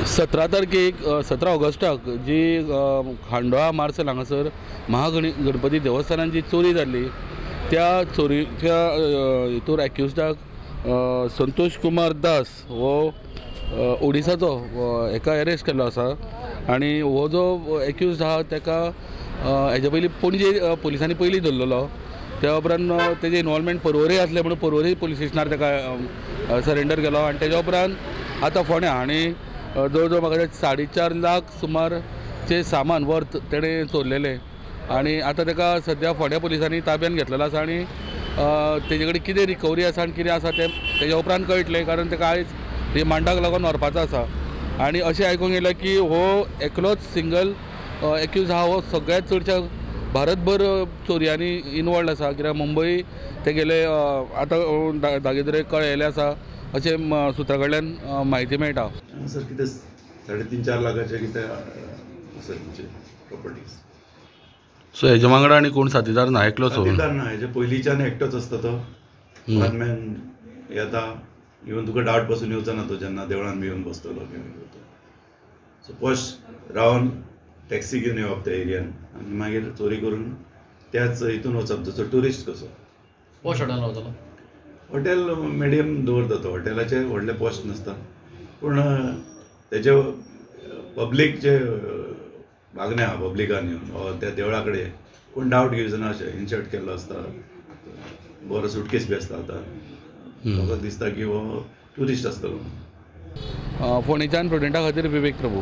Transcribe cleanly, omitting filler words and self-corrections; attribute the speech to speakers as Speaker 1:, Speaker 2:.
Speaker 1: 17 तारखेक 17 ऑगस्टाक जी खांडोळा मार्सेल हांगासर महागणपती देवस्थानात जी चोरी जाल्ली त्या चोरीच्या हितूर एक्युज्डाक संतोष कुमार दास हो ओडिसाचो एका अरेस्ट केल्लो आसा आनी हो जो एक्युज्ड आहा तेका हेजे पयलीं पणजे पुलिसांनी पयलीं धरलेलो। त्या उपरांत तेजे इनवॉल्वमेंट पर्वरी आसले म्हणून पर्वरी पुलीस स्टेशनार तेका सरेंडर केलो आनी तेज्या उपरांत आतां फोंड्या आनी जवळ जवळ म्हाका 4.5 लाख सुमारचे सामान वर्थ तेणें चोरलेले आनी आतां तेका सद्या फोंड्या पुलिसांनी ताब्यान घेतलेलो आसा आनी तेजे कडेन कितें रिकवरी आसा आनी कितें आसा तें तेज्या उपरांत कळटलें, कारण तेका आयज रिमांडाक लागून व्हरपाचो आसा। आनी अशें आयकूंक येयलें की हो एकलोच सिंगल एक्यूज आहा, हो सगळ्यात चडच्या भारतभर चोरयांनी इनवॉल्ड आसा, कित्याक मुंबय ते गेले आतां दागेदरे कळयले आसा अशें सुत्रा कडल्यान म्हायती मेळटा।
Speaker 2: सर कितें 3.5-4 लाखाचे कितें आसा तुमचे प्रॉपर्टीज?
Speaker 1: सो हेजे वांगडा आनी कोण साथीदार ना, एकलोच?
Speaker 2: साथीदार ना, हेजे पयलींच्यान एकटोच आसता तो। बादम्यान येता, इवन तुका डावट पासून येवचो ना तो जेन्ना देवळान बी येवन बसतलो सो फर्स्ट रावन टॅक्सी घेवन येवप त्या एरियान आनी मागीर चोरी करून त्याच हितून वचप, जसो ट्युरिस्ट कसो।
Speaker 3: पॉश हॉटेल रावतलो?
Speaker 2: हॉटेल मिडियम दवरता तो, हॉटेलाचे व्हडले पॉस्ट नासता, पूण तेजे पब्लीक जे मागणे आहा पब्लिकान येवन त्या देवळा कडेन कोण डावट घेवचो ना अशें इन्सर्ट केल्लो आसता, बरो सुटकेस बी आसता। आतां म्हाका दिसता की हो ट्युरिस्ट आसतलो।
Speaker 1: फोंडेच्यान प्रुडंटा खातीर विवेक प्रभू।